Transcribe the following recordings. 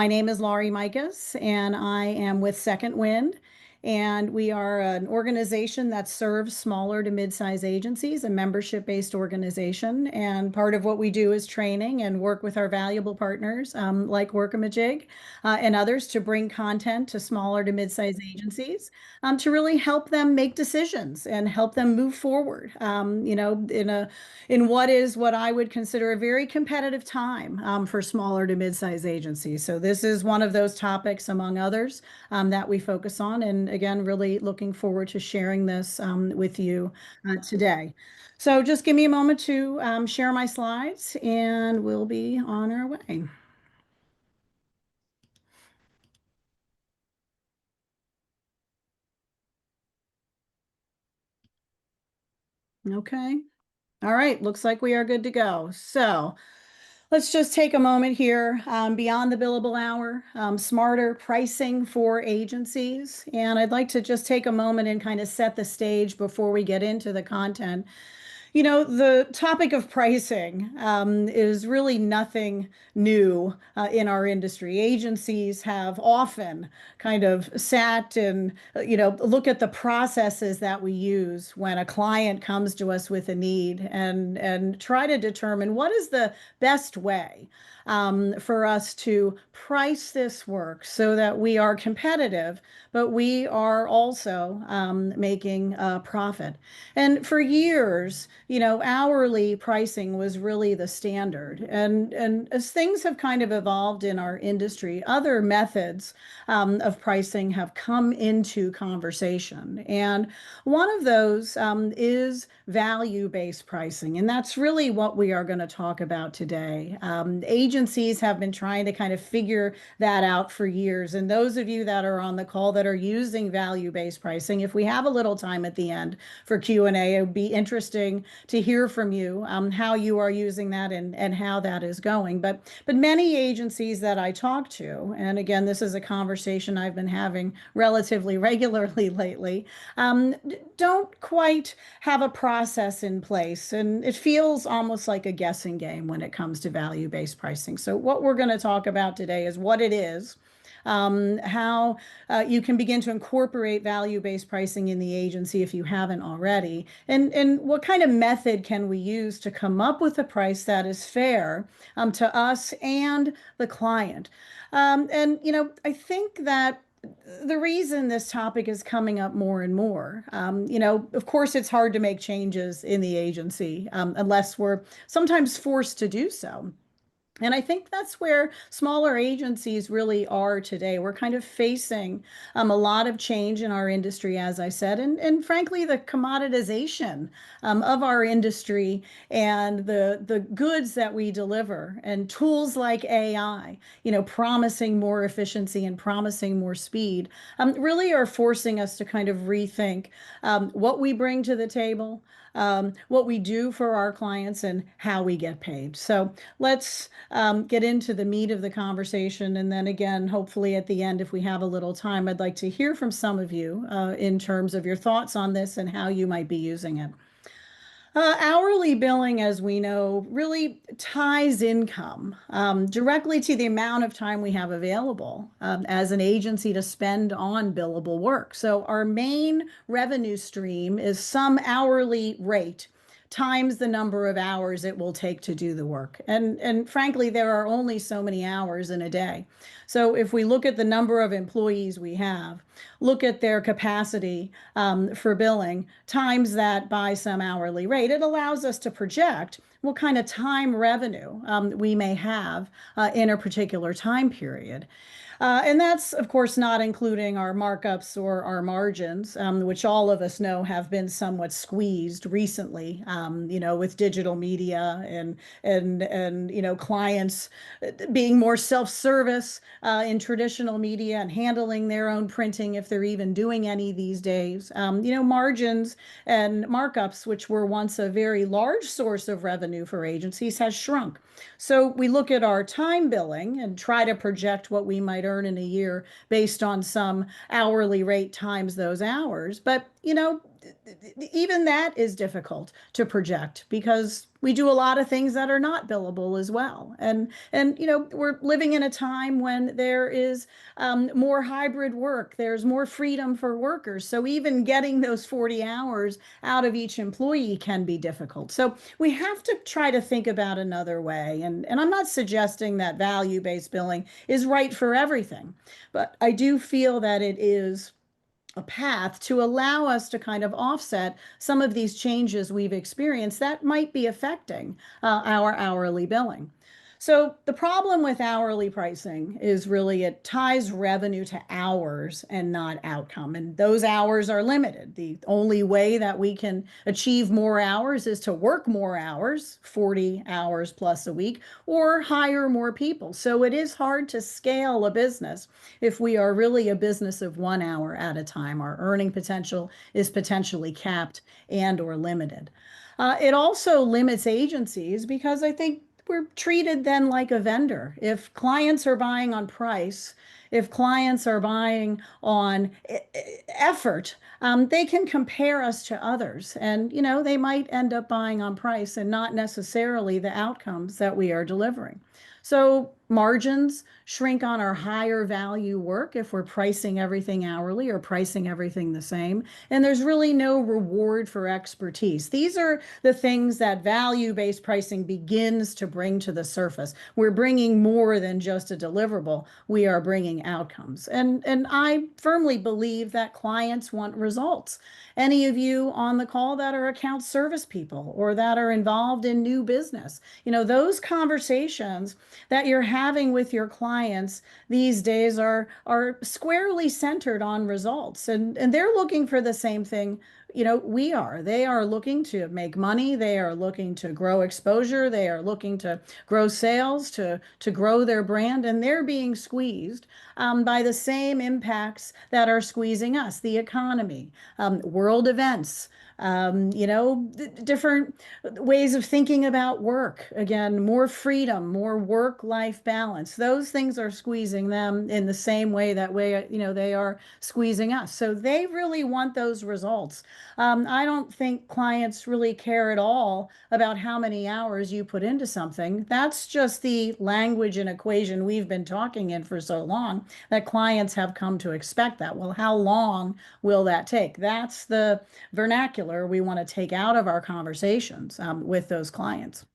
My name is Laurie Mikes, and I am with Second Wind. And we are an organization that serves smaller to mid-size agencies, a membership-based organization. And part of what we do is training and work with our valuable partners, like Workamajig, and others to bring content to smaller to mid-size agencies, to really help them make decisions and help them move forward. In what I would consider a very competitive time for smaller to mid-size agencies. So this is one of those topics, among others, that we focus on. And again, really looking forward to sharing this with you today. So just give me a moment to share my slides, and we'll be on our way. Okay. All right. Looks like we are good to go. So let's just take a moment here, beyond the billable hour, smarter pricing for agencies. And I'd like to just take a moment and kind of set the stage before we get into the content. The topic of pricing is really nothing new in our industry. Agencies have often kind of sat and, look at the processes that we use when a client comes to us with a need and try to determine what is the best way for us to price this work so that we are competitive, but we are also making a profit. And for years, hourly pricing was really the standard. And as things have kind of evolved in our industry, other methods of pricing have come into conversation. And one of those is value-based pricing. And that's really what we are going to talk about today. Agencies have been trying to kind of figure that out for years. And those of you that are on the call that are using value-based pricing, if we have a little time at the end for Q&A, it would be interesting to hear from you how you are using that and how that is going. But many agencies that I talk to, and again, this is a conversation I've been having relatively regularly lately, don't quite have a process in place. And it feels almost like a guessing game when it comes to value-based pricing. So what we're going to talk about today is what it is, how you can begin to incorporate value-based pricing in the agency if you haven't already, and what kind of method can we use to come up with a price that is fair to us and the client. I think that the reason this topic is coming up more and more, of course, it's hard to make changes in the agency unless we're sometimes forced to do so. And I think that's where smaller agencies really are today. We're kind of facing a lot of change in our industry, as I said, and frankly, the commoditization of our industry and the goods that we deliver and tools like AI, promising more efficiency and promising more speed, really are forcing us to kind of rethink what we bring to the table, what we do for our clients, and how we get paid. So let's get into the meat of the conversation. And then again, hopefully at the end, if we have a little time, I'd like to hear from some of you in terms of your thoughts on this and how you might be using it. Hourly billing, as we know, really ties income directly to the amount of time we have available as an agency to spend on billable work. So our main revenue stream is some hourly rate times the number of hours it will take to do the work. And frankly, there are only so many hours in a day. So if we look at the number of employees we have, look at their capacity for billing, times that by some hourly rate, it allows us to project what kind of time revenue we may have in a particular time period. And that's, of course, not including our markups or our margins, which all of us know have been somewhat squeezed recently, with digital media and clients being more self-service in traditional media and handling their own printing if they're even doing any these days. Margins and markups, which were once a very large source of revenue for agencies, has shrunk. So we look at our time billing and try to project what we might earn in a year based on some hourly rate times those hours. But, even that is difficult to project because we do a lot of things that are not billable as well. And we're living in a time when there is more hybrid work. There's more freedom for workers. So even getting those 40 hours out of each employee can be difficult. So we have to try to think about another way. And I'm not suggesting that value-based billing is right for everything, but I do feel that it is a path to allow us to kind of offset some of these changes we've experienced that might be affecting our hourly billing. So the problem with hourly pricing is really it ties revenue to hours and not outcome. And those hours are limited. The only way that we can achieve more hours is to work more hours, 40 hours plus a week, or hire more people. So it is hard to scale a business if we are really a business of 1 hour at a time. Our earning potential is potentially capped and or limited. It also limits agencies because I think we're treated then like a vendor. If clients are buying on price, if clients are buying on effort, they can compare us to others. And, they might end up buying on price and not necessarily the outcomes that we are delivering. So margins shrink on our higher value work if we're pricing everything hourly or pricing everything the same. And there's really no reward for expertise. These are the things that value-based pricing begins to bring to the surface. We're bringing more than just a deliverable. We are bringing outcomes. And I firmly believe that clients want results. Any of you on the call that are account service people or that are involved in new business, those conversations that you're having with your clients these days are squarely centered on results, and they're looking for the same thing we are. They are looking to make money. They are looking to grow exposure. They are looking to grow sales, to grow their brand, and they're being squeezed by the same impacts that are squeezing us, the economy, world events, different ways of thinking about work. Again, more freedom, more work-life balance. Those things are squeezing them in the same way that way, they are squeezing us. So they really want those results. I don't think clients really care at all about how many hours you put into something. That's just the language and equation we've been talking in for so long that clients have come to expect that. Well, how long will that take? That's the vernacular we want to take out of our conversations with those clients.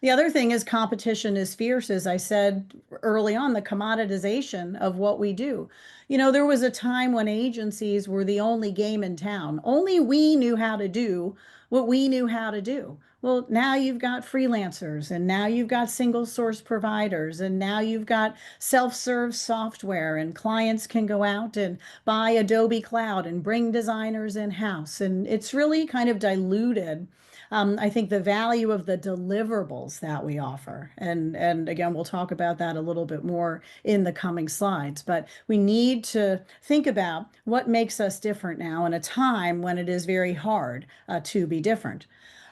The other thing is competition is fierce, as I said early on, the commoditization of what we do. There was a time when agencies were the only game in town. Only we knew how to do what we knew how to do. Well, now you've got freelancers, and now you've got single source providers, and now you've got self-serve software, and clients can go out and buy Adobe Cloud and bring designers in-house. And it's really kind of diluted I think the value of the deliverables that we offer. And again, we'll talk about that a little bit more in the coming slides, but we need to think about what makes us different now in a time when it is very hard to be different.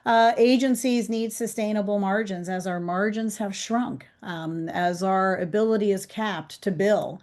Agencies need sustainable margins as our margins have shrunk, as our ability is capped to bill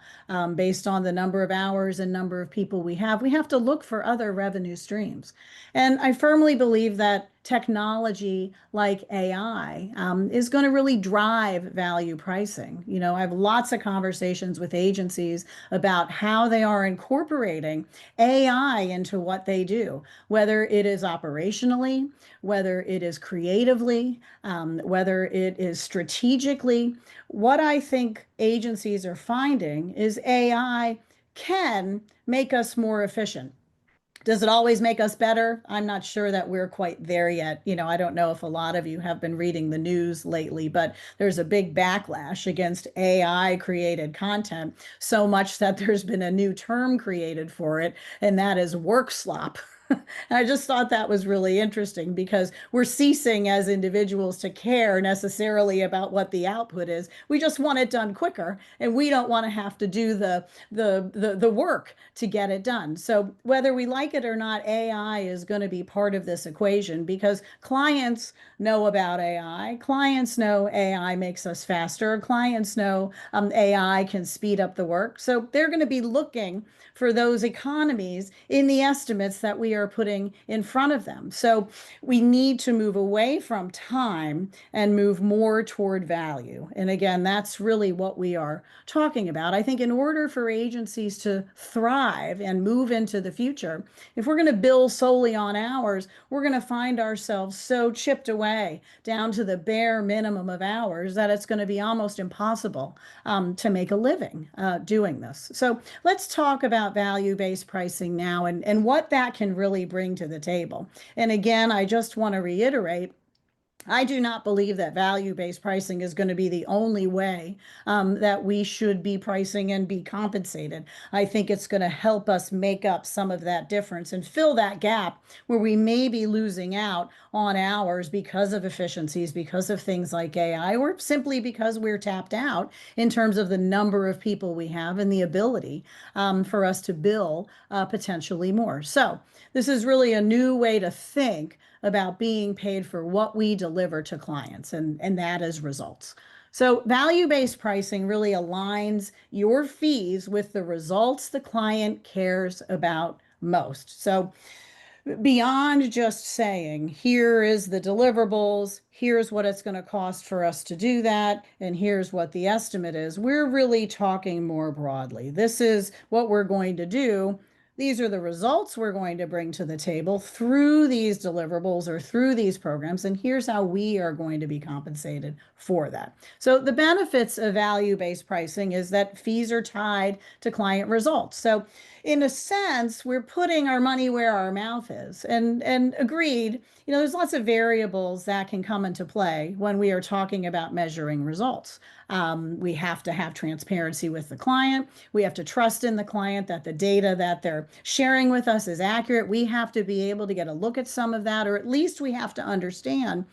based on the number of hours and number of people we have. We have to look for other revenue streams. And I firmly believe that technology like AI is going to really drive value pricing. I have lots of conversations with agencies about how they are incorporating AI into what they do, whether it is operationally, whether it is creatively, whether it is strategically. What I think agencies are finding is AI can make us more efficient. Does it always make us better? I'm not sure that we're quite there yet. I don't know if a lot of you have been reading the news lately, but there's a big backlash against AI created content, so much that there's been a new term created for it, and that is work slop. I just thought that was really interesting because we're ceasing as individuals to care necessarily about what the output is. We just want it done quicker, and we don't want to have to do the work to get it done. So whether we like it or not, AI is going to be part of this equation because clients know about AI. Clients know AI makes us faster. Clients know AI can speed up the work. So they're going to be looking for those economies in the estimates that we are are putting in front of them. So we need to move away from time and move more toward value. And again, that's really what we are talking about. I think in order for agencies to thrive and move into the future, if we're going to bill solely on hours, we're going to find ourselves so chipped away down to the bare minimum of hours that it's going to be almost impossible to make a living doing this. So let's talk about value-based pricing now and what that can really bring to the table. And again, I just want to reiterate, I do not believe that value-based pricing is going to be the only way that we should be pricing and be compensated. I think it's going to help us make up some of that difference and fill that gap where we may be losing out on hours because of efficiencies, because of things like AI, or simply because we're tapped out in terms of the number of people we have and the ability for us to bill potentially more. So this is really a new way to think about being paid for what we deliver to clients, and that is results. So value-based pricing really aligns your fees with the results the client cares about most. So beyond just saying, here is the deliverables, here's what it's going to cost for us to do that, and here's what the estimate is, we're really talking more broadly. This is what we're going to do. These are the results we're going to bring to the table through these deliverables or through these programs, and here's how we are going to be compensated for that. So the benefits of value-based pricing is that fees are tied to client results. So in a sense, we're putting our money where our mouth is. And agreed, there's lots of variables that can come into play when we are talking about measuring results. We have to have transparency with the client. We have to trust in the client that the data that they're sharing with us is accurate. We have to be able to get a look at some of that, or at least we have to understand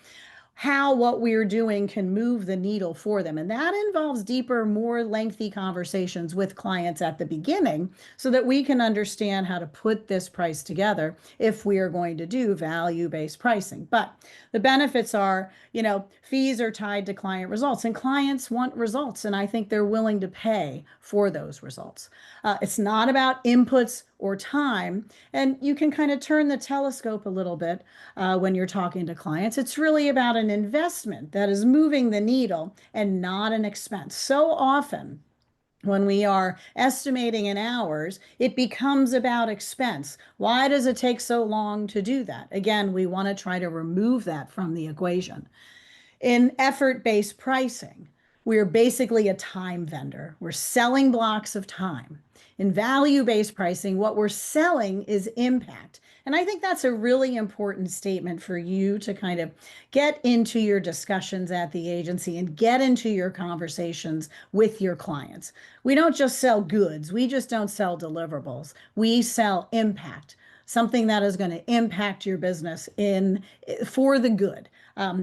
how what we're doing can move the needle for them. And that involves deeper, more lengthy conversations with clients at the beginning so that we can understand how to put this price together if we are going to do value-based pricing. But the benefits are, fees are tied to client results, and clients want results, and I think they're willing to pay for those results. It's not about inputs or time, and you can kind of turn the telescope a little bit when you're talking to clients. It's really about an investment that is moving the needle and not an expense. So often, when we are estimating in hours, it becomes about expense. Why does it take so long to do that? Again, we want to try to remove that from the equation. In effort-based pricing, we're basically a time vendor. We're selling blocks of time. In value-based pricing, what we're selling is impact. And I think that's a really important statement for you to kind of get into your discussions at the agency and get into your conversations with your clients. We don't just sell goods. We just don't sell deliverables. We sell impact, something that is going to impact your business for the good.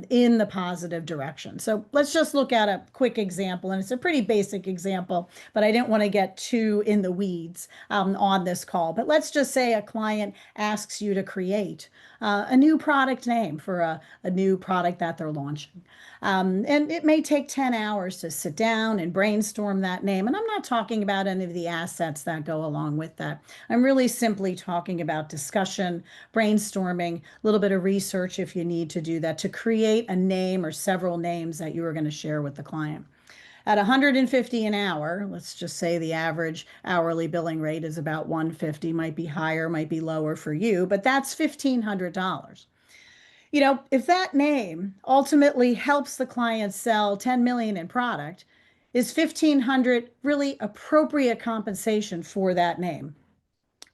In the positive direction. So let's just look at a quick example, and it's a pretty basic example, but I didn't want to get too in the weeds on this call. But let's just say a client asks you to create a new product name for a new product that they're launching. And it may take 10 hours to sit down and brainstorm that name. And I'm not talking about any of the assets that go along with that. I'm really simply talking about discussion, brainstorming, a little bit of research if you need to do that to create a name or several names that you are going to share with the client. At 150 an hour, let's just say the average hourly billing rate is about 150, might be higher, might be lower for you, but that's $1,500. If that name ultimately helps the client sell 10 million in product, is 1,500 really appropriate compensation for that name?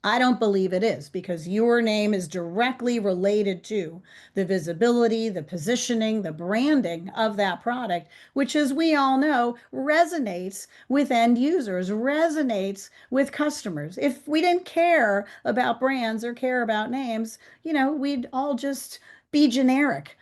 I don't believe it is, because your name is directly related to the visibility, the positioning, the branding of that product, which, as we all know, resonates with end users, resonates with customers. If we didn't care about brands or care about names, we'd all just be generic.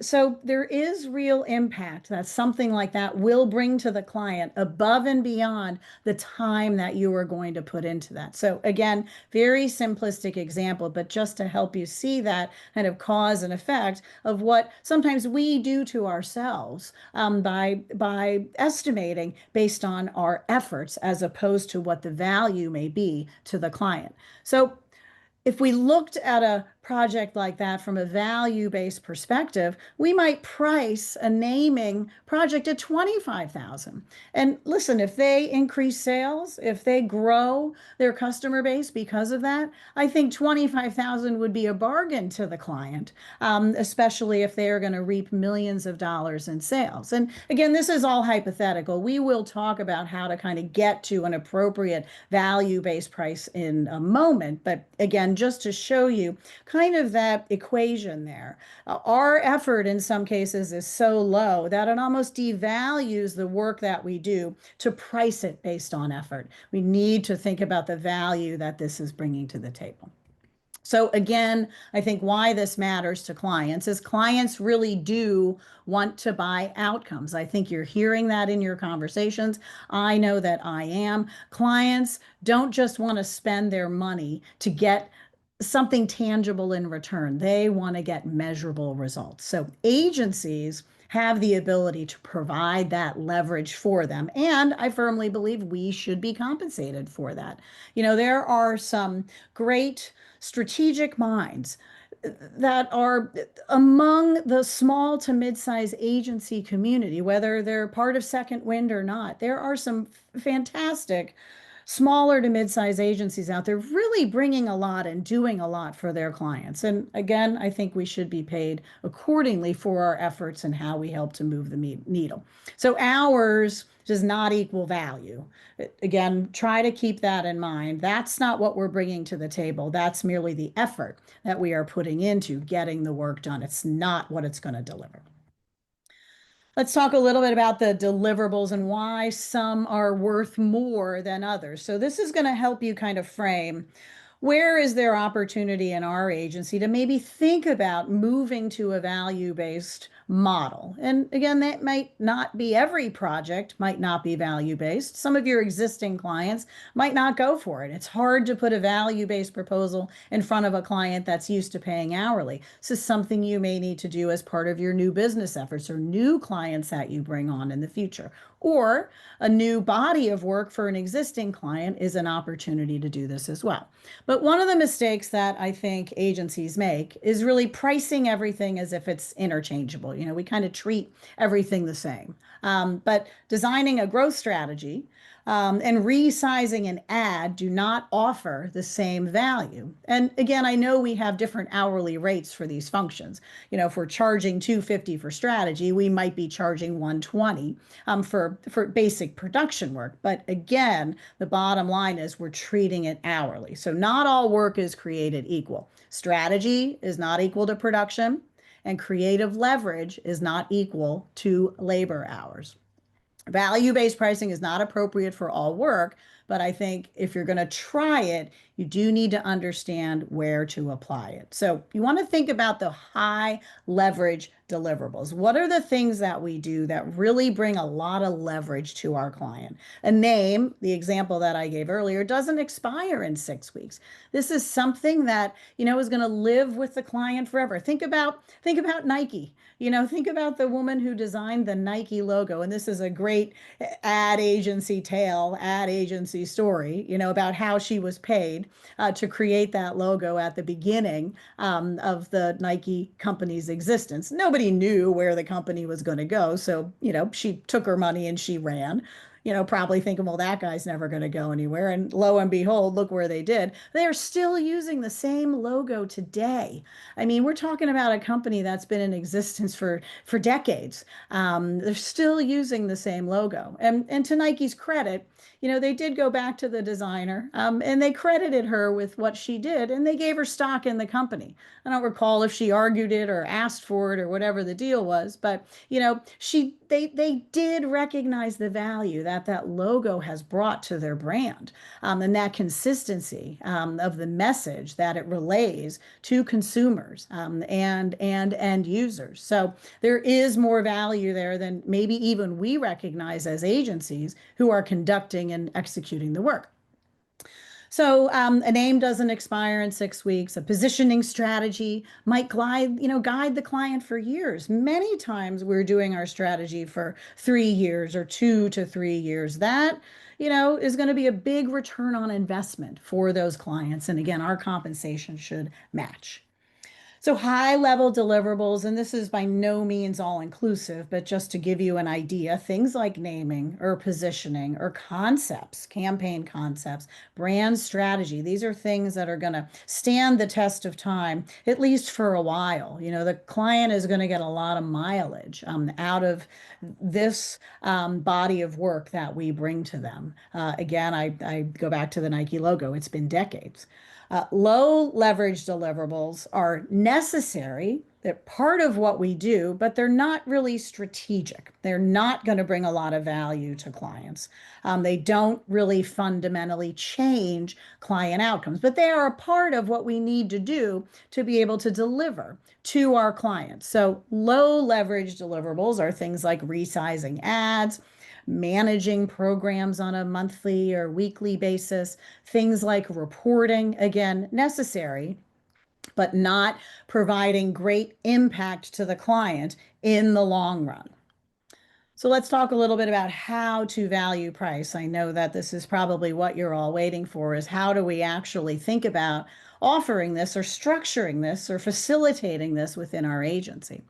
So there is real impact that something like that will bring to the client above and beyond the time that you are going to put into that. So again, very simplistic example, but just to help you see that kind of cause and effect of what sometimes we do to ourselves by estimating based on our efforts as opposed to what the value may be to the client. So if we looked at a project like that from a value-based perspective, we might price a naming project at 25,000. And listen, if they increase sales, if they grow their customer base because of that, I think 25,000 would be a bargain to the client, especially if they are going to reap millions of dollars in sales. And again, this is all hypothetical. We will talk about how to kind of get to an appropriate value-based price in a moment. But again, just to show you kind of that equation there, our effort in some cases is so low that it almost devalues the work that we do to price it based on effort. We need to think about the value that this is bringing to the table. So again, I think why this matters to clients is clients really do want to buy outcomes. I think you're hearing that in your conversations. I know that I am. Clients don't just want to spend their money to get something tangible in return. They want to get measurable results. So agencies have the ability to provide that leverage for them. And I firmly believe we should be compensated for that. There are some great strategic minds that are among the small to mid-size agency community, whether they're part of Second Wind or not. There are some fantastic smaller to mid-size agencies out there really bringing a lot and doing a lot for their clients. And again, I think we should be paid accordingly for our efforts and how we help to move the needle. So hours does not equal value. Again, try to keep that in mind. That's not what we're bringing to the table. That's merely the effort that we are putting into getting the work done. It's not what it's going to deliver. Let's talk a little bit about the deliverables and why some are worth more than others. So this is going to help you kind of frame where is there opportunity in our agency to maybe think about moving to a value-based model? And again, that might not be every project, might not be value-based. Some of your existing clients might not go for it. It's hard to put a value-based proposal in front of a client that's used to paying hourly. This is something you may need to do as part of your new business efforts or new clients that you bring on in the future. Or a new body of work for an existing client is an opportunity to do this as well. But one of the mistakes that I think agencies make is really pricing everything as if it's interchangeable. We kind of treat everything the same. But designing a growth strategy and resizing an ad do not offer the same value. And again, I know we have different hourly rates for these functions. If we're charging $250 for strategy, we might be charging $120 for basic production work. But again, the bottom line is we're treating it hourly. So not all work is created equal. Strategy is not equal to production, and creative leverage is not equal to labor hours. Value-based pricing is not appropriate for all work, but I think if you're going to try it, you do need to understand where to apply it. So you want to think about the high leverage deliverables. What are the things that we do that really bring a lot of leverage to our client? A name, the example that I gave earlier, doesn't expire in 6 weeks. This is something that, is going to live with the client forever. Think about Nike. Think about the woman who designed the Nike logo. And this is a great ad agency tale, ad agency story, about how she was paid to create that logo at the beginning of the Nike company's existence. Nobody knew where the company was going to go. So, she took her money and she ran. Probably thinking, well, that guy's never going to go anywhere. And lo and behold, look where they did. They are still using the same logo today. I mean, we're talking about a company that's been in existence for decades. They're still using the same logo. And to Nike's credit, they did go back to the designer and they credited her with what she did and they gave her stock in the company. I don't recall if she argued it or asked for it or whatever the deal was, but they did recognize the value that logo has brought to their brand, and that consistency of the message that it relays to consumers and end users. So there is more value there than maybe even we recognize as agencies who are conducting and executing the work. So a name doesn't expire in 6 weeks. A positioning strategy might guide the client for years. Many times we're doing our strategy for 3 years or 2 to 3 years. That, is going to be a big return on investment for those clients. And again, our compensation should match. So high level deliverables, and this is by no means all inclusive, but just to give you an idea, things like naming or positioning or concepts, campaign concepts, brand strategy, these are things that are going to stand the test of time, at least for a while. The client is going to get a lot of mileage out of this body of work that we bring to them. Again, I go back to the Nike logo, it's been decades. Low leverage deliverables are necessary. They're part of what we do, but they're not really strategic. They're not going to bring a lot of value to clients. They don't really fundamentally change client outcomes, but they are a part of what we need to do to be able to deliver to our clients. So low leverage deliverables are things like resizing ads, managing programs on a monthly or weekly basis, things like reporting, again, necessary, but not providing great impact to the client in the long run. So let's talk a little bit about how to value price. I know that this is probably what you're all waiting for, is how do we actually think about offering this or structuring this or facilitating this within our agency?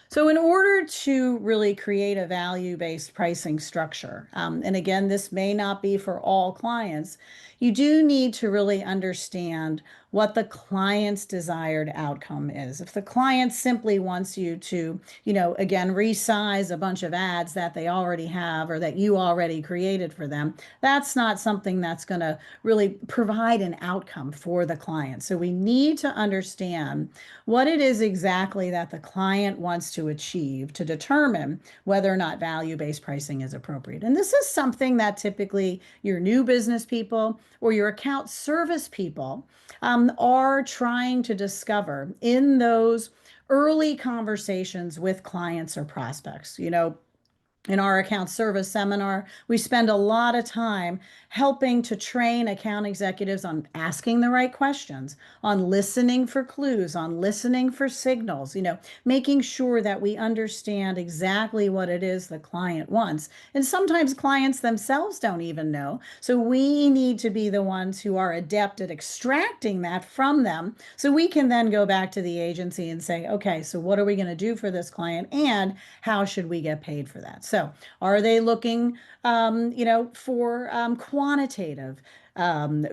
So in order to really create a value-based pricing structure, and again, this may not be for all clients, you do need to really understand what the client's desired outcome is. If the client simply wants you to, again, resize a bunch of ads that they already have or that you already created for them, that's not something that's going to really provide an outcome for the client. So we need to understand what it is exactly that the client wants to achieve to determine whether or not value-based pricing is appropriate. And this is something that typically your new business people or your account service people are trying to discover in those early conversations with clients or prospects. In our account service seminar, we spend a lot of time helping to train account executives on asking the right questions, on listening for clues, on listening for signals, making sure that we understand exactly what it is the client wants. And sometimes clients themselves don't even know. So we need to be the ones who are adept at extracting that from them so we can then go back to the agency and say, okay, so what are we going to do for this client and how should we get paid for that? So are they looking, for quantitative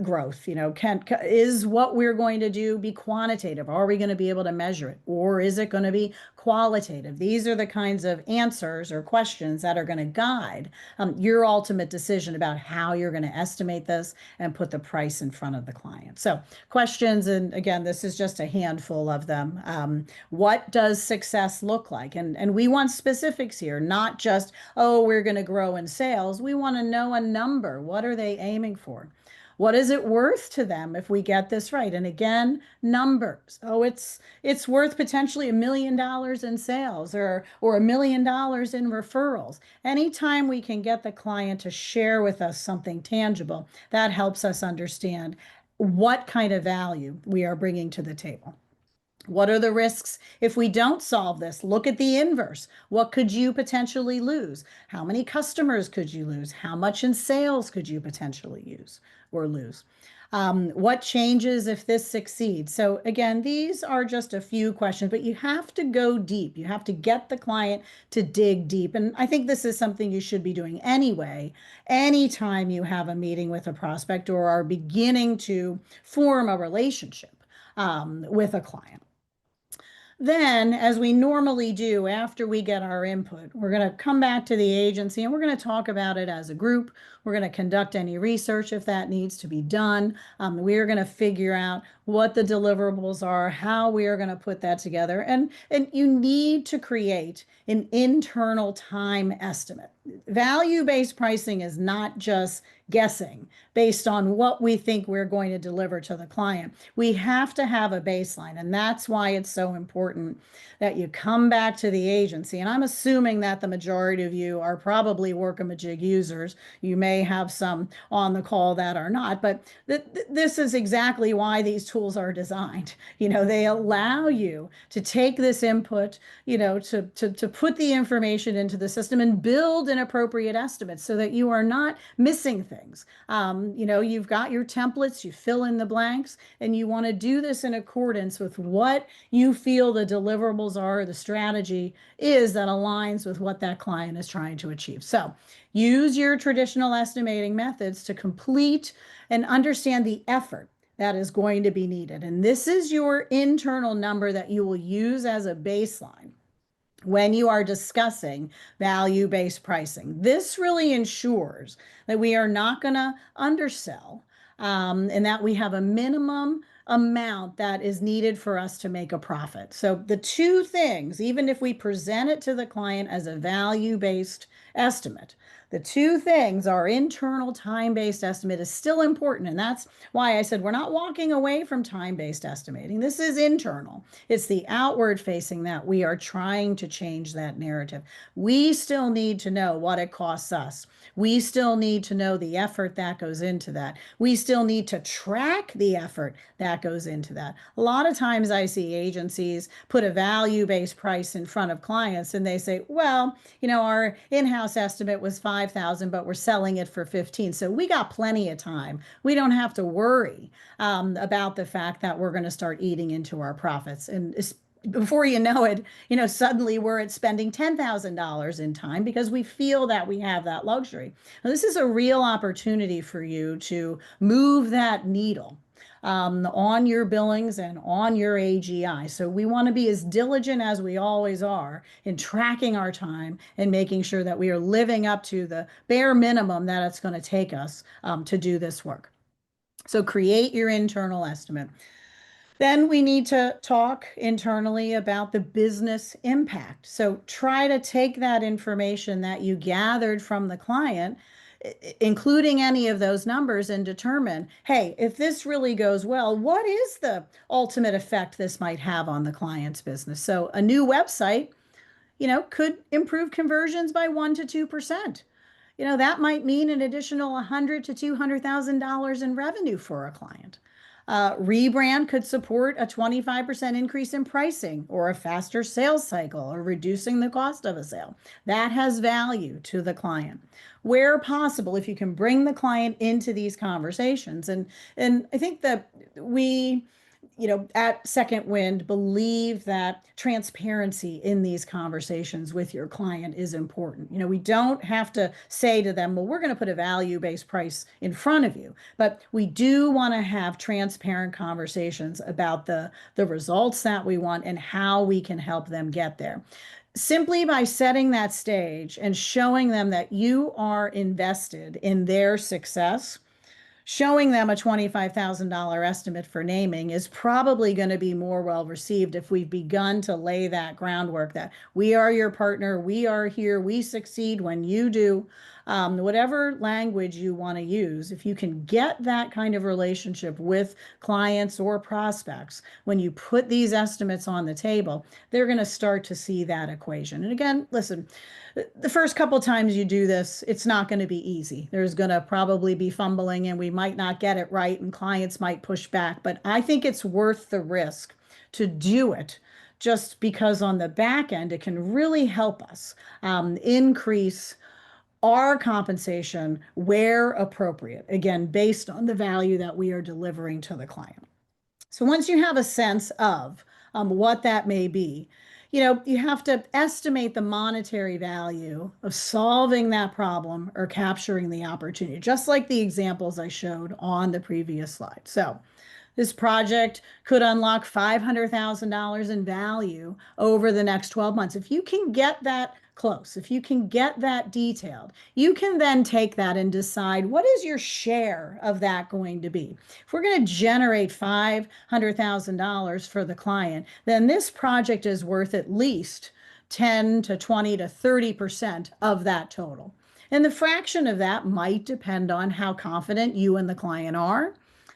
growth? Is what we're going to do be quantitative? Are we going to be able to measure it? Or is it going to be qualitative? These are the kinds of answers or questions that are going to guide your ultimate decision about how you're going to estimate this and put the price in front of the client. So questions, and again, this is just a handful of them. What does success look like? And we want specifics here, not just, oh, we're going to grow in sales. We want to know a number. What are they aiming for? What is it worth to them if we get this right? And again, numbers. Oh, it's worth potentially $1 million in sales or $1 million in referrals. Anytime we can get the client to share with us something tangible, that helps us understand what kind of value we are bringing to the table. What are the risks if we don't solve this? Look at the inverse. What could you potentially lose? How many customers could you lose? How much in sales could you potentially use or lose? What changes if this succeeds? So again, these are just a few questions, but you have to go deep. You have to get the client to dig deep. And I think this is something you should be doing anyway, anytime you have a meeting with a prospect or are beginning to form a relationship with a client. Then, as we normally do after we get our input, we're going to come back to the agency and we're going to talk about it as a group. We're going to conduct any research if that needs to be done. We're going to figure out what the deliverables are, how we are going to put that together. And you need to create an internal time estimate. Value-based pricing is not just guessing based on what we think we're going to deliver to the client. We have to have a baseline, and that's why it's so important that you come back to the agency. And I'm assuming that the majority of you are probably Workamajig users. You may have some on the call that are not, but this is exactly why these tools are designed. They allow you to take this input, to put the information into the system and build an appropriate estimate so that you are not missing things. You've got your templates, you fill in the blanks, and you want to do this in accordance with what you feel the deliverables are, the strategy is that aligns with what that client is trying to achieve. So use your traditional estimating methods to complete and understand the effort that is going to be needed. And this is your internal number that you will use as a baseline when you are discussing value-based pricing. This really ensures that we are not going to undersell, and that we have a minimum amount that is needed for us to make a profit. So the two things, even if we present it to the client as a value-based estimate, the two things, our internal time-based estimate is still important. And that's why I said we're not walking away from time-based estimating. This is internal. It's the outward facing that we are trying to change that narrative. We still need to know what it costs us. We still need to know the effort that goes into that. We still need to track the effort that goes into that. A lot of times I see agencies put a value-based price in front of clients and they say, well, our in-house estimate was 5,000, but we're selling it for 15. So we got plenty of time. We don't have to worry about the fact that we're going to start eating into our profits. And before you know it, suddenly we're at spending $10,000 in time because we feel that we have that luxury. Now, this is a real opportunity for you to move that needle on your billings and on your AGI. So we want to be as diligent as we always are in tracking our time and making sure that we are living up to the bare minimum that it's going to take us to do this work. So create your internal estimate. Then we need to talk internally about the business impact. So try to take that information that you gathered from the client, including any of those numbers, and determine, hey, if this really goes well, what is the ultimate effect this might have on the client's business? So a new website, could improve conversions by 1 to 2%. That might mean an additional $100,000 to $200,000 in revenue for a client. Rebrand could support a 25% increase in pricing or a faster sales cycle or reducing the cost of a sale. That has value to the client. Where possible, if you can bring the client into these conversations. And I think that we, at Second Wind believe that transparency in these conversations with your client is important. We don't have to say to them, well, we're going to put a value-based price in front of you, but we do want to have transparent conversations about the results that we want and how we can help them get there. Simply by setting that stage and showing them that you are invested in their success, showing them a $25,000 estimate for naming is probably going to be more well received if we've begun to lay that groundwork that we are your partner, we are here, we succeed when you do. Whatever language you want to use, if you can get that kind of relationship with clients or prospects, when you put these estimates on the table, they're going to start to see that equation. And again, listen, the first couple times you do this, it's not going to be easy. There's going to probably be fumbling and we might not get it right and clients might push back, but I think it's worth the risk to do it just because on the back end, it can really help us increase our compensation where appropriate, again, based on the value that we are delivering to the client. So once you have a sense of what that may be, you have to estimate the monetary value of solving that problem or capturing the opportunity, just like the examples I showed on the previous slide. So this project could unlock $500,000 in value over the next 12 months. If you can get that close, if you can get that detailed, you can then take that and decide what is your share of that going to be. If we're going to generate $500,000 for the client, then this project is worth at least 10 to 20 to 30% of that total. And the fraction of that might depend on how confident you and the client are,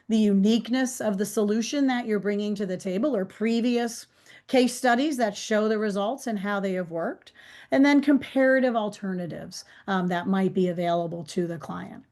the uniqueness of the solution that you're bringing to the table, or previous case studies that show the results and how they have worked, and then comparative alternatives that might be available to the client.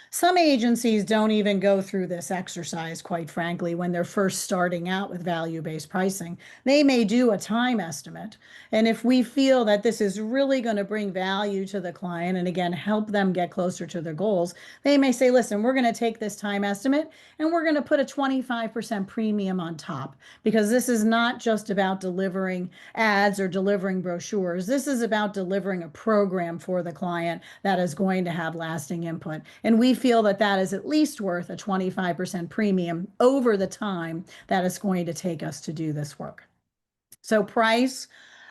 Some agencies don't even go through this exercise, quite frankly, when they're first starting out with value-based pricing. They may do a time estimate. And if we feel that this is really going to bring value to the client and again, help them get closer to their goals, they may say, listen, we're going to take this time estimate and we're going to put a 25% premium on top, because this is not just about delivering ads or delivering brochures. This is about delivering a program for the client that is going to have lasting input. And we feel that that is at least worth a 25% premium over the time that it's going to take us to do this work. So price,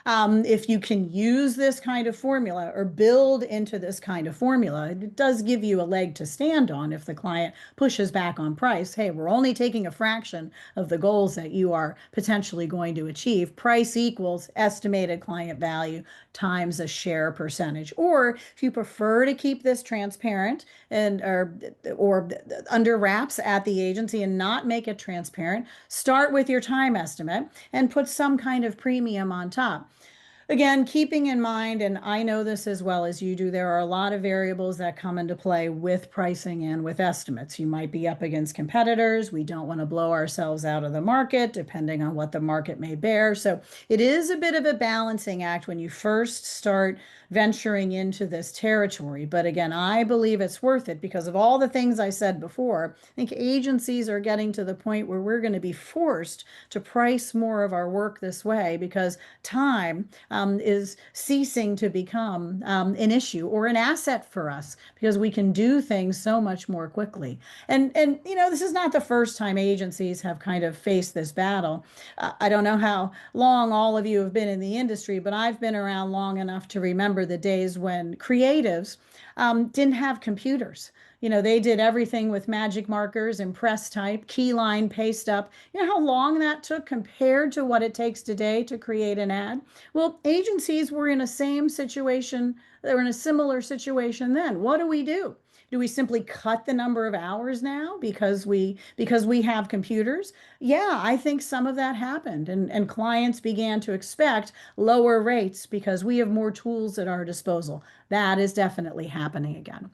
if you can use this kind of formula or build into this kind of formula, it does give you a leg to stand on if the client pushes back on price. Hey, we're only taking a fraction of the goals that you are potentially going to achieve. Price equals estimated client value times a share percentage. Or if you prefer to keep this transparent and or under wraps at the agency and not make it transparent, start with your time estimate and put some kind of premium on top. Again, keeping in mind, and I know this as well as you do, there are a lot of variables that come into play with pricing and with estimates. You might be up against competitors. We don't want to blow ourselves out of the market, depending on what the market may bear. So it is a bit of a balancing act when you first start venturing into this territory. But again, I believe it's worth it because of all the things I said before. I think agencies are getting to the point where we're going to be forced to price more of our work this way because time is ceasing to become an issue or an asset for us because we can do things so much more quickly. And you know, this is not the first time agencies have kind of faced this battle. I don't know how long all of you have been in the industry, but I've been around long enough to remember the days when creatives didn't have computers. You know, they did everything with magic markers and press type, key line, paste up. You know how long that took compared to what it takes today to create an ad? Well, agencies were in a same situation. They were in a similar situation then. What do we do? Do we simply cut the number of hours now because we have computers? Yeah, I think some of that happened, and clients began to expect lower rates because we have more tools at our disposal. That is definitely happening again.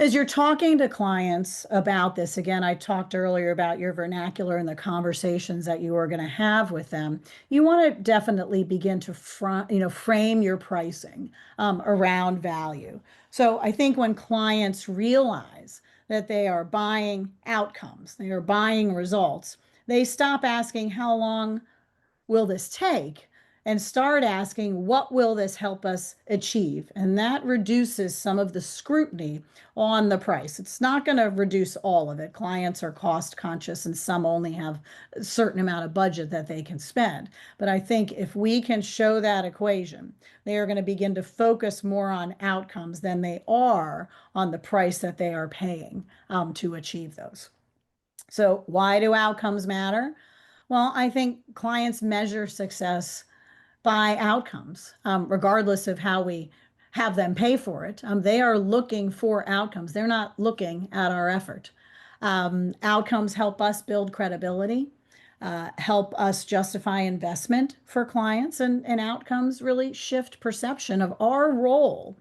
As you're talking to clients about this, again, I talked earlier about your vernacular and the conversations that you are going to have with them. You want to definitely begin to frame your pricing around value. So I think when clients realize that they are buying outcomes, they are buying results, they stop asking how long will this take and start asking what will this help us achieve, and that reduces some of the scrutiny on the price. It's not going to reduce all of it. Clients are cost conscious and some only have a certain amount of budget that they can spend, but I think if we can show that equation, they are going to begin to focus more on outcomes than they are on the price that they are paying to achieve those. So why do outcomes matter? Well, I think clients measure success by outcomes, regardless of how we have them pay for it. They are looking for outcomes. They're not looking at our effort. Outcomes help us build credibility, help us justify investment for clients, and outcomes really shift perception of our role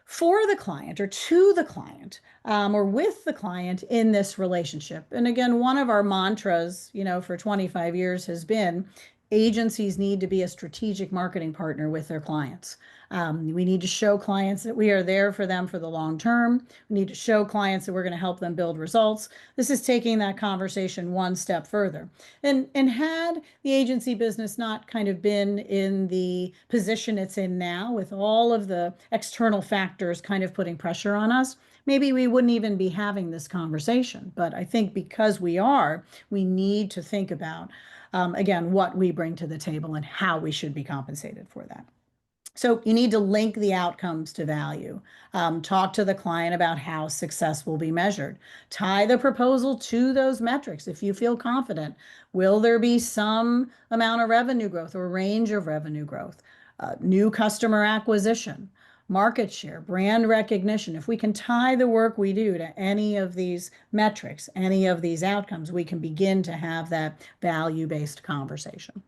for the client or to the client or with the client in this relationship. And again, one of our mantras, you know, for 25 years has been agencies need to be a strategic marketing partner with their clients. We need to show clients that we are there for them for the long term. We need to show clients that we're going to help them build results. This is taking that conversation one step further. And had the agency business not kind of been in the position it's in now with all of the external factors kind of putting pressure on us, maybe we wouldn't even be having this conversation. But I think because we are, we need to think about, again, what we bring to the table and how we should be compensated for that. So you need to link the outcomes to value. Talk to the client about how success will be measured. Tie the proposal to those metrics if you feel confident. Will there be some amount of revenue growth or range of revenue growth? New customer acquisition? market share, brand recognition, if we can tie the work we do to any of these metrics, any of these outcomes, we can begin to have that value-based conversation.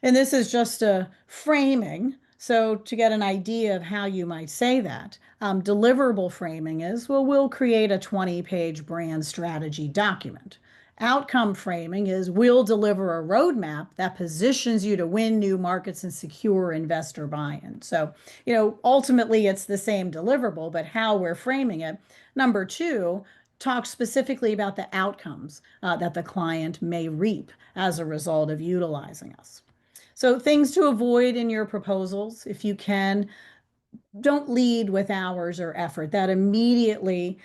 And this is just a framing. So to get an idea of how you might say that, deliverable framing is, well, we'll create a 20-page brand strategy document. Outcome framing is, we'll deliver a roadmap that positions you to win new markets and secure investor buy-in. So, ultimately it's the same deliverable, but how we're framing it. Number two, talk specifically about the outcomes that the client may reap as a result of utilizing us. So things to avoid in your proposals, if you can, don't lead with hours or effort. That immediately,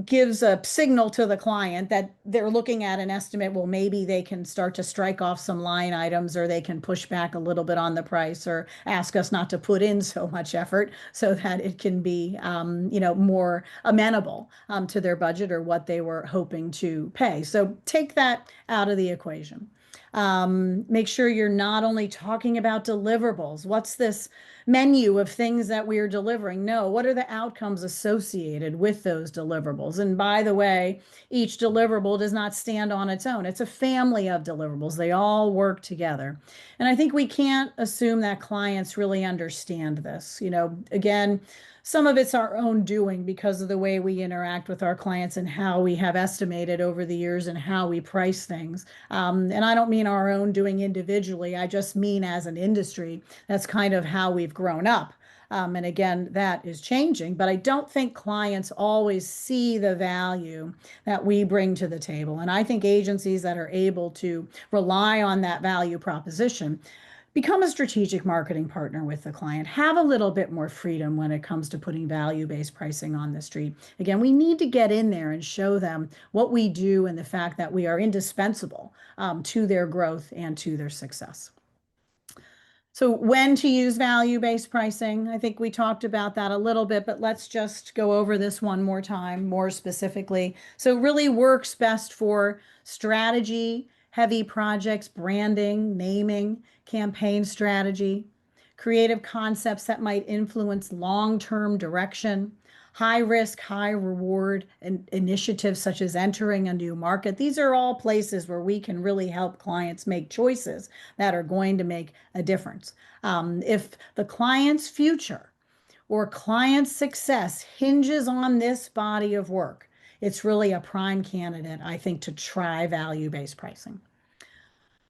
gives a signal to the client that they're looking at an estimate. Well, maybe they can start to strike off some line items, or they can push back a little bit on the price, or ask us not to put in so much effort so that it can be, more amenable to their budget or what they were hoping to pay. So take that out of the equation. Make sure you're not only talking about deliverables. What's this menu of things that we're delivering? No, what are the outcomes associated with those deliverables? And by the way, each deliverable does not stand on its own. It's a family of deliverables. They all work together. And I think we can't assume that clients really understand this. Again, some of it's our own doing because of the way we interact with our clients and how we have estimated over the years and how we price things. And I don't mean our own doing individually. I just mean as an industry, that's kind of how we've grown up. And again, that is changing, but I don't think clients always see the value that we bring to the table. And I think agencies that are able to rely on that value proposition become a strategic marketing partner with the client. Have a little bit more freedom when it comes to putting value-based pricing on the street. Again, we need to get in there and show them what we do and the fact that we are indispensable to their growth and to their success. So when to use value-based pricing, I think we talked about that a little bit, but let's just go over this one more time, more specifically. So it really works best for strategy, heavy projects, branding, naming, campaign strategy, creative concepts that might influence long-term direction, high risk, high reward initiatives such as entering a new market. These are all places where we can really help clients make choices that are going to make a difference. If the client's future or client's success hinges on this body of work, it's really a prime candidate, I think, to try value-based pricing.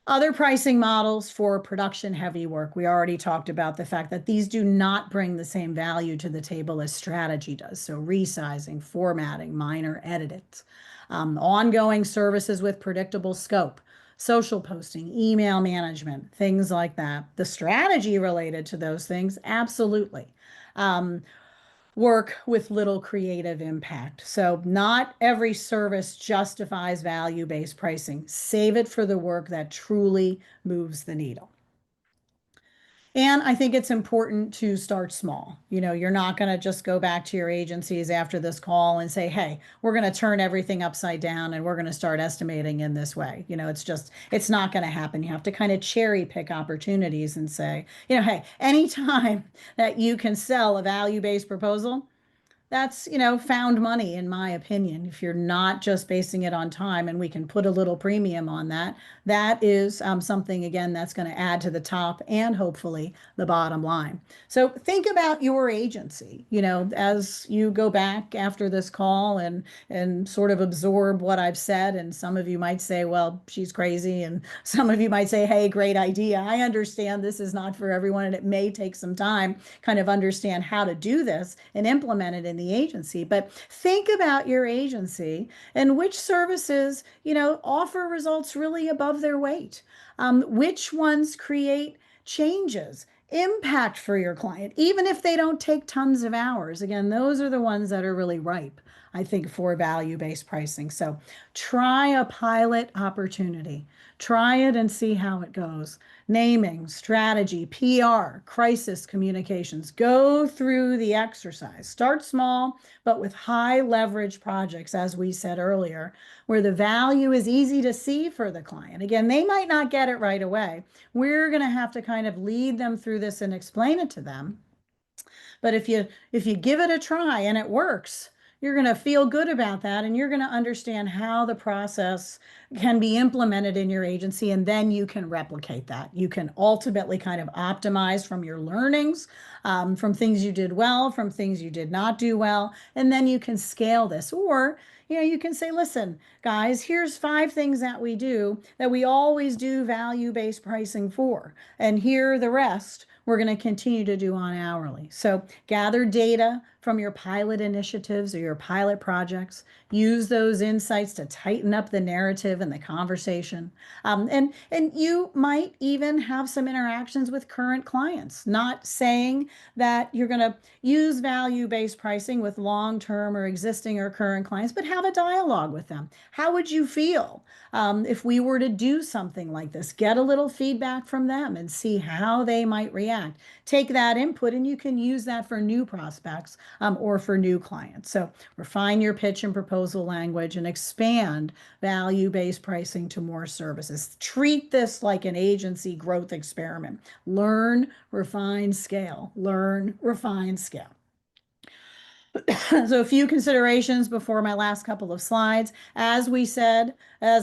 Other pricing models for production heavy work. We already talked about the fact that these do not bring the same value to the table as strategy does. So resizing, formatting, minor edits, ongoing services with predictable scope, social posting, email management, things like that. The strategy related to those things, absolutely. Work with little creative impact. So not every service justifies value-based pricing. Save it for the work that truly moves the needle. And I think it's important to start small. You're not going to just go back to your agencies after this call and say, hey, we're going to turn everything upside down and we're going to start estimating in this way. It's not going to happen. You have to kind of cherry pick opportunities and say, hey, anytime that you can sell a value-based proposal, that's, found money, in my opinion. If you're not just basing it on time and we can put a little premium on that, that is something, again, that's going to add to the top and hopefully the bottom line. So think about your agency, as you go back after this call and sort of absorb what I've said. And some of you might say, well, she's crazy. And some of you might say, hey, great idea. I understand this is not for everyone and it may take some time kind of understand how to do this and implement it in the agency. But think about your agency and which services, offer results really above their weight. Which ones create changes, impact for your client, even if they don't take tons of hours. Again, those are the ones that are really ripe, I think, for value-based pricing. So try a pilot opportunity. Try it and see how it goes. naming, strategy, PR, crisis communications. Go through the exercise. Start small, but with high leverage projects, as we said earlier, where the value is easy to see for the client. Again, they might not get it right away. We're going to have to kind of lead them through this and explain it to them. But if you give it a try and it works, you're going to feel good about that and you're going to understand how the process can be implemented in your agency, and then you can replicate that. You can ultimately kind of optimize from your learnings, from things you did well, from things you did not do well, and then you can scale this. Or you can say, listen, guys, here's 5 things that we do that we always do value-based pricing for, and here are the rest we're going to continue to do on hourly. So gather data from your pilot initiatives or your pilot projects. Use those insights to tighten up the narrative and the conversation. And you might even have some interactions with current clients. Not saying that you're going to use value-based pricing with long-term or existing or current clients, but have a dialogue with them. How would you feel if we were to do something like this? Get a little feedback from them and see how they might react. Take that input and you can use that for new prospects or for new clients. So refine your pitch and proposal language and expand value-based pricing to more services. Treat this like an agency growth experiment. Learn, refine, scale. Learn, refine, scale. So a few considerations before my last couple of slides. As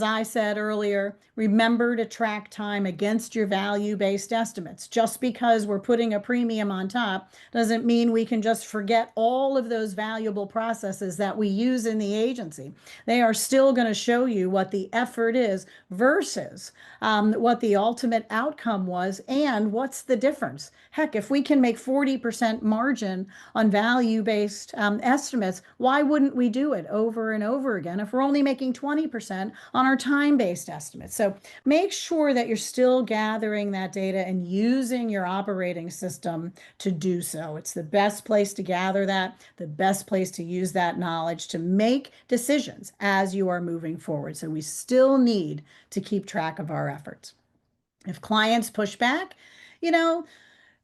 I said earlier, remember to track time against your value-based estimates. Just because we're putting a premium on top doesn't mean we can just forget all of those valuable processes that we use in the agency. They are still going to show you what the effort is versus what the ultimate outcome was and what's the difference. Heck, if we can make 40% margin on value-based estimates, why wouldn't we do it over and over again if we're only making 20% on our time-based estimates? So make sure that you're still gathering that data and using your operating system to do so. It's the best place to gather that, the best place to use that knowledge to make decisions as you are moving forward. So we still need to keep track of our efforts. If clients push back, you know,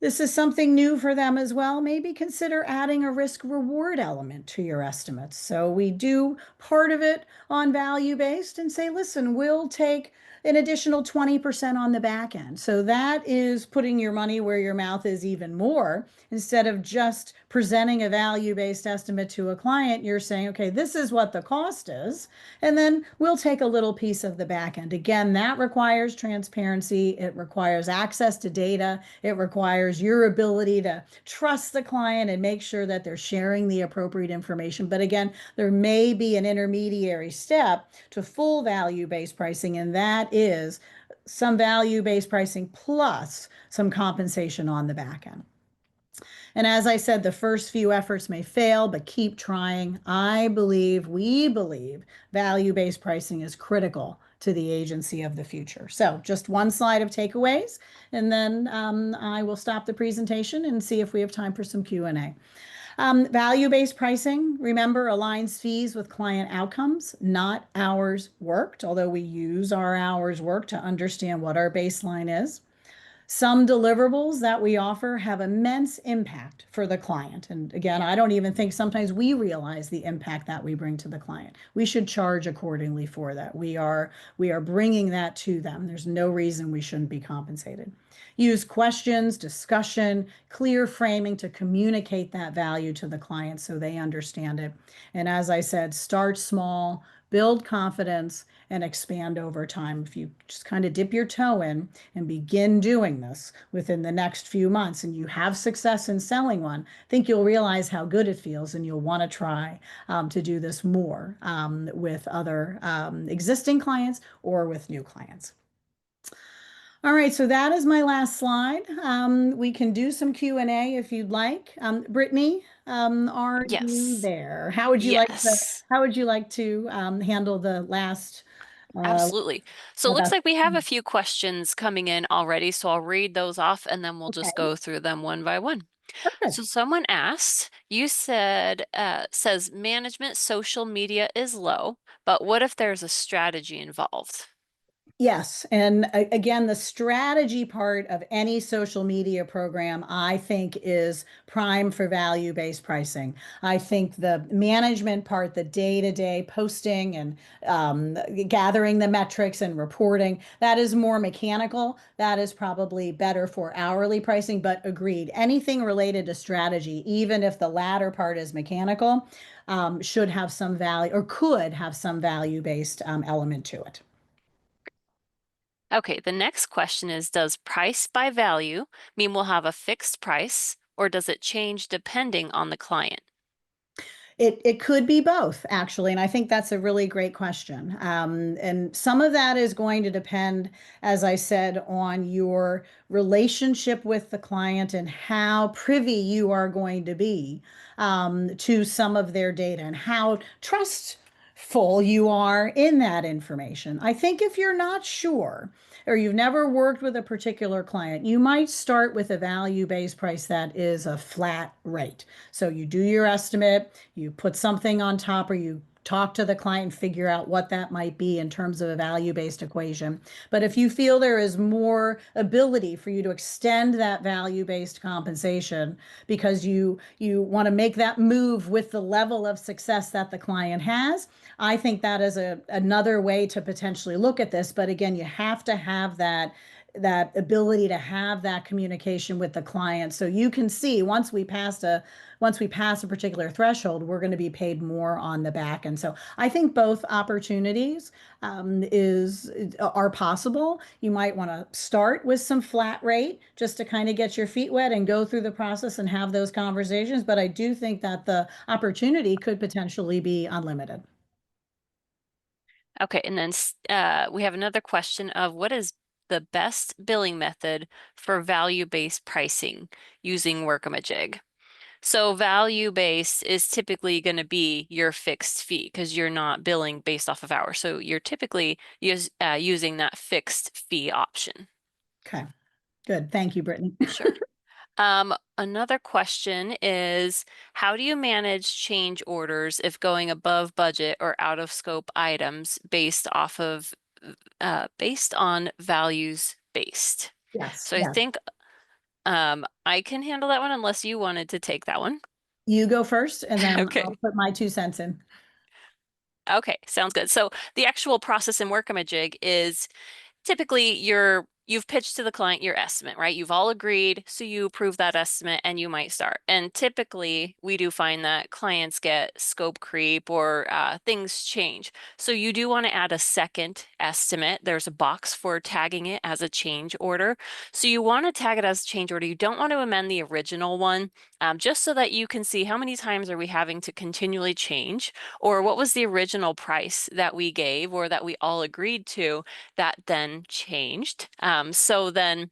this is something new for them as well. Maybe consider adding a risk reward element to your estimates. So we do part of it on value based and say, listen, we'll take an additional 20% on the back end. So that is putting your money where your mouth is even more. Instead of just presenting a value-based estimate to a client, you're saying, okay, this is what the cost is, and then we'll take a little piece of the back end. Again, that requires transparency. It requires access to data. It requires your ability to trust the client and make sure that they're sharing the appropriate information. But again, there may be an intermediary step to full value-based pricing, and that is some value-based pricing plus some compensation on the back end. And as I said, the first few efforts may fail, but keep trying. We believe value-based pricing is critical to the agency of the future. So just one slide of takeaways, and then I will stop the presentation and see if we have time for some Q&A. Value-based pricing, remember, aligns fees with client outcomes, not hours worked, although we use our hours worked to understand what our baseline is. Some deliverables that we offer have immense impact for the client. And again, I don't even think sometimes we realize the impact that we bring to the client. We should charge accordingly for that. We are bringing that to them. There's no reason we shouldn't be compensated. Use questions, discussion, clear framing to communicate that value to the client so they understand it. And as I said, start small, build confidence, and expand over time. If you just kind of dip your toe in and begin doing this within the next few months and you have success in selling one, I think you'll realize how good it feels and you'll want to try to do this more with other existing clients or with new clients. All right, so that is my last slide. We can do some Q&A if you'd like. Brittany, are you Yes. there? Yes. How would you like to handle the last Absolutely. So it looks last? like we have a few questions coming in already, so I'll read those off and then we'll just Okay, go through them one by one. perfect. So someone asked, you says management social media is low, but what if there's a strategy involved? Yes. And again, the strategy part of any social media program, I think, is prime for value-based pricing. I think the management part, the day-to-day posting and gathering the metrics and reporting, that is more mechanical. That is probably better for hourly pricing, but agreed. Anything related to strategy, even if the latter part is mechanical, should have some value or could have some value-based element to it. Okay, the next question is, does price by value mean we'll have a fixed price, or does it change depending on the client? It could be both, actually, and I think that's a really great question. And some of that is going to depend, as I said, on your relationship with the client and how privy you are going to be to some of their data and how trustful you are in that information. I think if you're not sure or you've never worked with a particular client, you might start with a value-based price that is a flat rate. So you do your estimate, you put something on top, or you talk to the client and figure out what that might be in terms of a value-based equation. But if you feel there is more ability for you to extend that value-based compensation because you want to make that move with the level of success that the client has, I think that is another way to potentially look at this. But again, you have to have that ability to have that communication with the client so you can see once we pass a particular threshold, we're going to be paid more on the back. And so I think both opportunities is are possible. You might want to start with some flat rate just to kind of get your feet wet and go through the process and have those conversations. But I do think that the opportunity could potentially be unlimited. Okay, and then we have another question of what is the best billing method for value-based pricing using Workamajig? So value-based is typically going to be your fixed fee because you're not billing based off of hours. So you're typically using that fixed fee option. Okay, good. Thank you, Brittany. Sure. Another question is, how do you manage change orders if going above budget or out of scope items based on values based? Yes, So I yes. think I can handle that one unless you wanted to take that one. You go first, and then I'll Okay. put my 2 cents in. Okay, sounds good. So the actual process in Workamajig is typically you've pitched to the client your estimate, right? You've all agreed, so you approve that estimate and you might start. And typically we do find that clients get scope creep or things change. So you do want to add a second estimate. There's a box for tagging it as a change order. So you want to tag it as a change order. You don't want to amend the original one, just so that you can see how many times are we having to continually change, or what was the original price that we gave or that we all agreed to that then changed. So then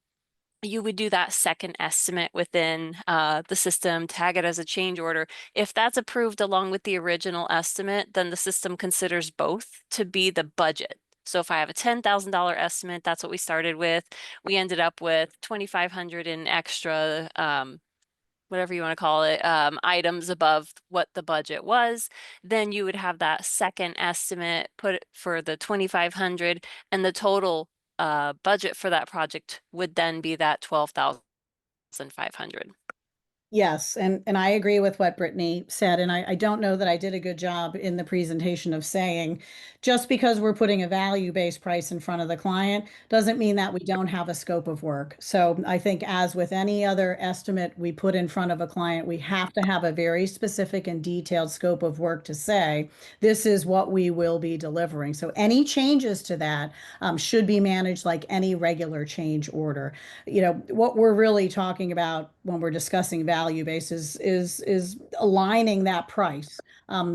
you would do that second estimate within the system, tag it as a change order. If that's approved along with the original estimate, then the system considers both to be the budget. So if I have a $10,000 estimate, that's what we started with. We ended up with 2,500 in extra whatever you want to call it, items above what the budget was, then you would have that second estimate put for the 2,500, and the total budget for that project would then be that 12,500. Yes, and I agree with what Brittany said, and I don't know that I did a good job in the presentation of saying just because we're putting a value-based price in front of the client doesn't mean that we don't have a scope of work. So I think as with any other estimate we put in front of a client, we have to have a very specific and detailed scope of work to say this is what we will be delivering. So any changes to that should be managed like any regular change order. What we're really talking about when we're discussing value basis is aligning that price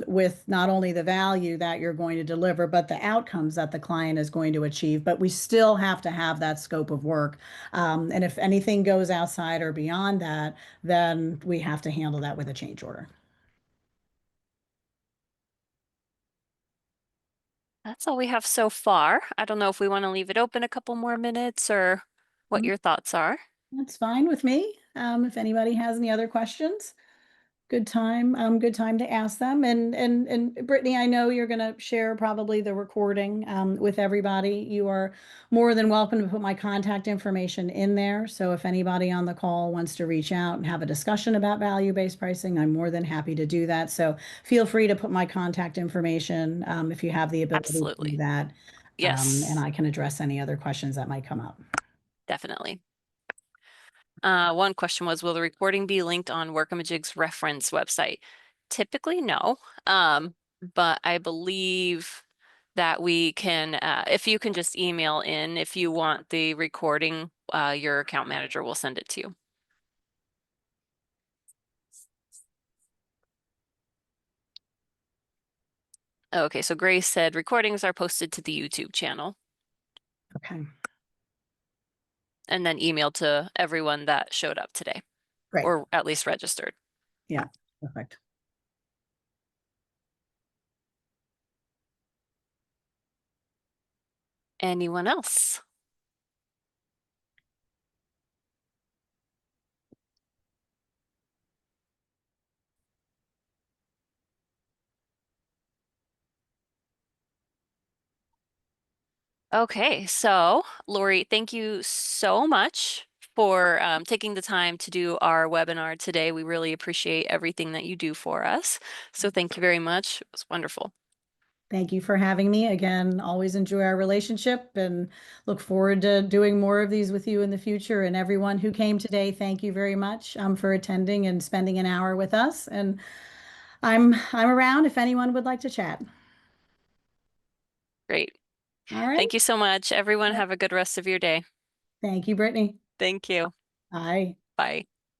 with not only the value that you're going to deliver, but the outcomes that the client is going to achieve. But we still have to have that scope of work. And if anything goes outside or beyond that, then we have to handle that with a change order. That's all we have so far. I don't know if we want to leave it open a couple more minutes or what Mm, your thoughts are. That's fine with me. If anybody has any other questions. good time to ask them. And Brittany, I know you're going to share probably the recording with everybody. You are more than welcome to put my contact information in there. So if anybody on the call wants to reach out and have a discussion about value-based pricing, I'm more than happy to do that. So feel free to put my contact information if you have the ability to do Absolutely. that. And Yes, I can address any other questions that might come up. definitely. One question was, will the recording be linked on Workamajig's reference website? Typically, no. But I believe that we can, if you can just email in if you want the recording, your account manager will send it to you. Okay, so Grace said recordings are posted to the YouTube channel Okay, and then emailed to everyone that showed up today great. or at least registered. Yeah, perfect. Anyone else? Okay, so Laurie, thank you so much for taking the time to do our webinar today. We really appreciate everything that you do for us. So thank you very much. It was wonderful. Thank you for having me. Again, always enjoy our relationship and look forward to doing more of these with you in the future. And everyone who came today, thank you very much for attending and spending an hour with us. And I'm around if anyone would like to chat. Great. All right. Thank you so much. Everyone have a good rest of your day. Thank you, Brittany. Thank you. Bye. Bye.